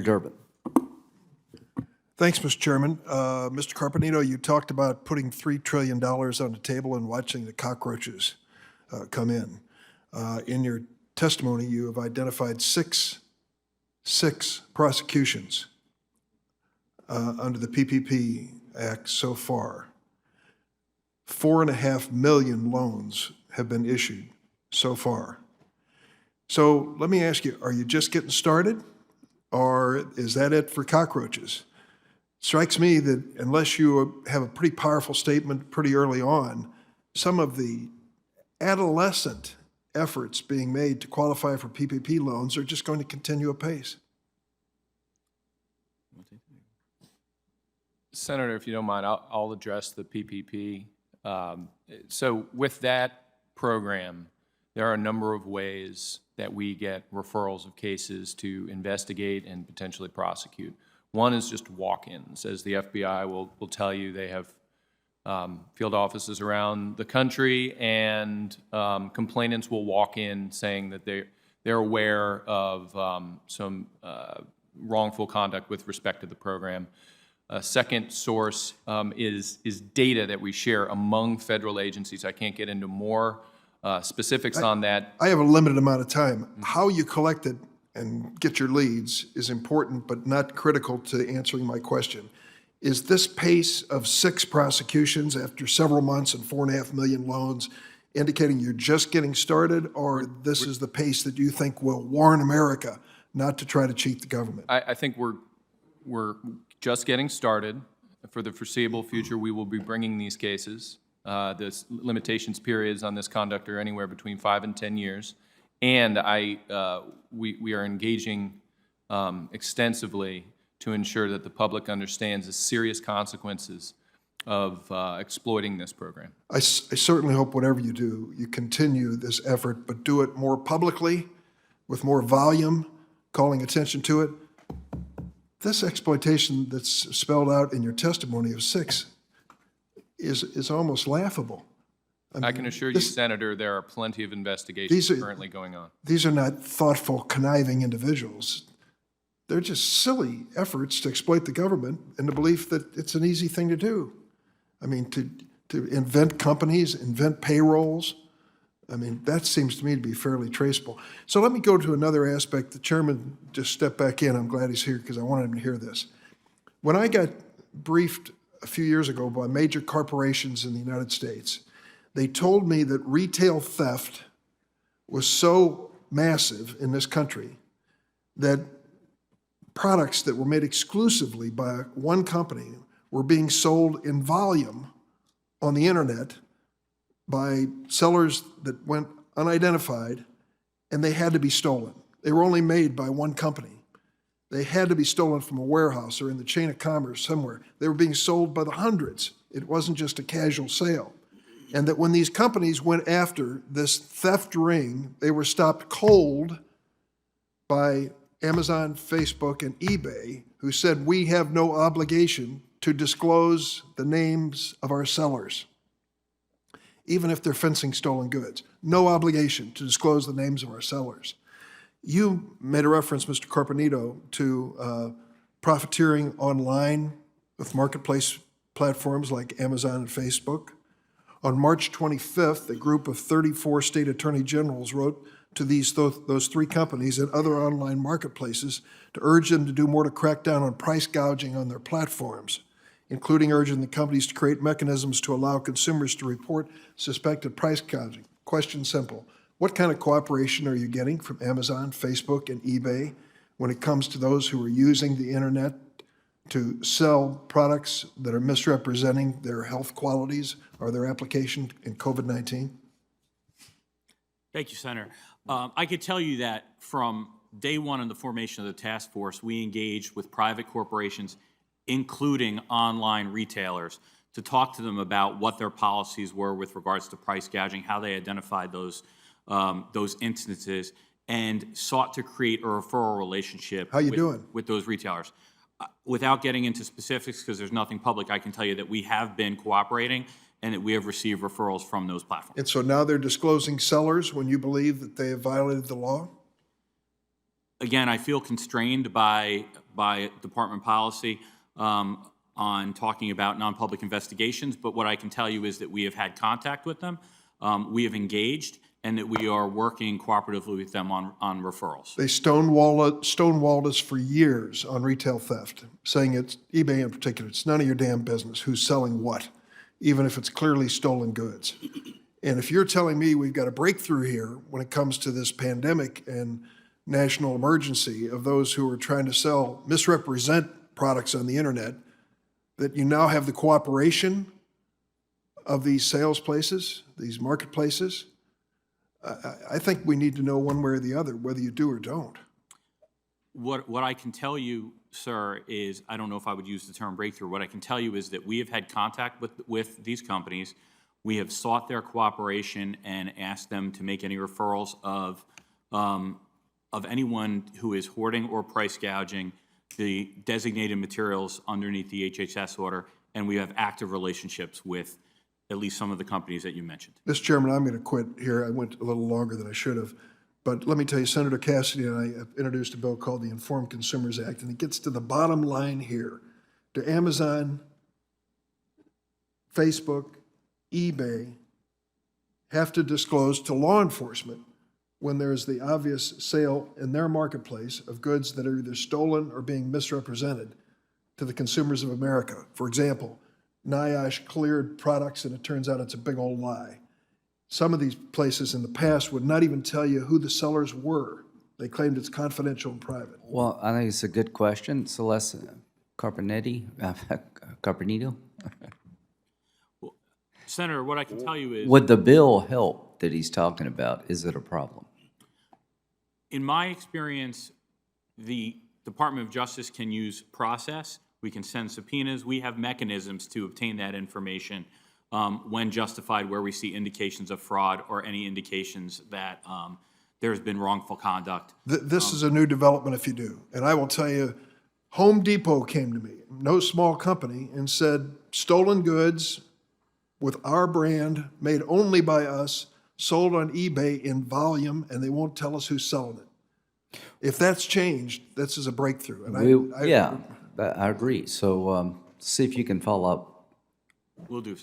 Durbin. Thanks, Mr. Chairman. Mr. Carpenito, you talked about putting $3 trillion on the table and watching the cockroaches come in. In your testimony, you have identified six prosecutions under the PPP Act so far. 4.5 million loans have been issued so far. So let me ask you, are you just getting started, or is that it for cockroaches? Strikes me that unless you have a pretty powerful statement pretty early on, some of the adolescent efforts being made to qualify for PPP loans are just going to continue apace. Senator, if you don't mind, I'll address the PPP. So with that program, there are a number of ways that we get referrals of cases to investigate and potentially prosecute. One is just walk-ins. As the FBI will tell you, they have field offices around the country, and complainants will walk in saying that they're aware of some wrongful conduct with respect to the program. A second source is data that we share among federal agencies. I can't get into more specifics on that. I have a limited amount of time. How you collect it and get your leads is important, but not critical to answering my question. Is this pace of 6 prosecutions after several months and 4.5 million loans indicating you're just getting started, or this is the pace that you think will warn America not to try to cheat the government? I think we're just getting started. For the foreseeable future, we will be bringing these cases. The limitations periods on this conduct are anywhere between 5 and 10 years. And we are engaging extensively to ensure that the public understands the serious consequences of exploiting this program. I certainly hope whatever you do, you continue this effort, but do it more publicly, with more volume, calling attention to it. This exploitation that's spelled out in your testimony of 6 is almost laughable. I can assure you, Senator, there are plenty of investigations currently going on. These are not thoughtful, conniving individuals. They're just silly efforts to exploit the government in the belief that it's an easy thing to do. I mean, to invent companies, invent payrolls. I mean, that seems to me to be fairly traceable. So let me go to another aspect. The chairman just stepped back in. I'm glad he's here because I wanted him to hear this. When I got briefed a few years ago by major corporations in the United States, they told me that retail theft was so massive in this country that products that were made exclusively by one company were being sold in volume on the internet by sellers that went unidentified, and they had to be stolen. They were only made by one company. They had to be stolen from a warehouse or in the chain of commerce somewhere. They were being sold by the hundreds. It wasn't just a casual sale. And that when these companies went after this theft ring, they were stopped cold by Amazon, Facebook, and eBay, who said, we have no obligation to disclose the names of our sellers, even if they're fencing stolen goods. No obligation to disclose the names of our sellers. You made a reference, Mr. Carpenito, to profiteering online with marketplace platforms like Amazon and Facebook. On March 25th, a group of 34 state attorney generals wrote to those 3 companies and other online marketplaces to urge them to do more to crack down on price gouging on their platforms, including urging the companies to create mechanisms to allow consumers to report suspected price gouging. Question simple. What kind of cooperation are you getting from Amazon, Facebook, and eBay when it comes to those who are using the internet to sell products that are misrepresenting their health qualities or their application in COVID-19? Thank you, Senator. I could tell you that from day one in the formation of the task force, we engaged with private corporations, including online retailers, to talk to them about what their policies were with regards to price gouging, how they identified those instances, and sought to create a referral relationship with those retailers. Without getting into specifics, because there's nothing public, I can tell you that we have been cooperating and that we have received referrals from those platforms. And so now they're disclosing sellers when you believe that they have violated the law? again, I feel constrained by department policy on talking about non-public investigations, but what I can tell you is that we have had contact with them, we have engaged, and that we are working cooperatively with them on referrals. They stonewalled us for years on retail theft, saying it's, eBay in particular, it's none of your damn business who's selling what, even if it's clearly stolen goods. And if you're telling me we've got a breakthrough here when it comes to this pandemic and national emergency of those who are trying to misrepresent products on the internet, that you now have the cooperation of these sales places, these marketplaces, I think we need to know one way or the other, whether you do or don't. What I can tell you, sir, is, I don't know if I would use the term breakthrough. What I can tell you is that we have had contact with these companies. We have sought their cooperation and asked them to make any referrals of anyone who is hoarding or price gouging the designated materials underneath the HHS order, and we have active relationships with at least some of the companies that you mentioned. Mr. Chairman, I'm going to quit here. I went a little longer than I should have. But let me tell you, Senator Cassidy and I have introduced a bill called the Informed Consumers Act, and it gets to the bottom line here. Do Amazon, Facebook, eBay have to disclose to law enforcement when there's the obvious sale in their marketplace of goods that are either stolen or being misrepresented to the consumers of America? For example, NIOSH cleared products and it turns out it's a big old lie. Some of these places in the past would not even tell you who the sellers were. They claimed it's confidential and private. Well, I think it's a good question. Celeste Carpenito? Senator, what I can tell you is, Would the bill help that he's talking about? Is it a problem? in my experience, the Department of Justice can use process. We can send subpoenas. We have mechanisms to obtain that information when justified, where we see indications of fraud or any indications that there's been wrongful conduct. This is a new development if you do. And I will tell you, Home Depot came to me, no small company, and said, stolen goods with our brand, made only by us, sold on eBay in volume, and they won't tell us who's selling it. If that's changed, this is a breakthrough. And Yeah, I agree. So see if you can follow up. Will do, sir.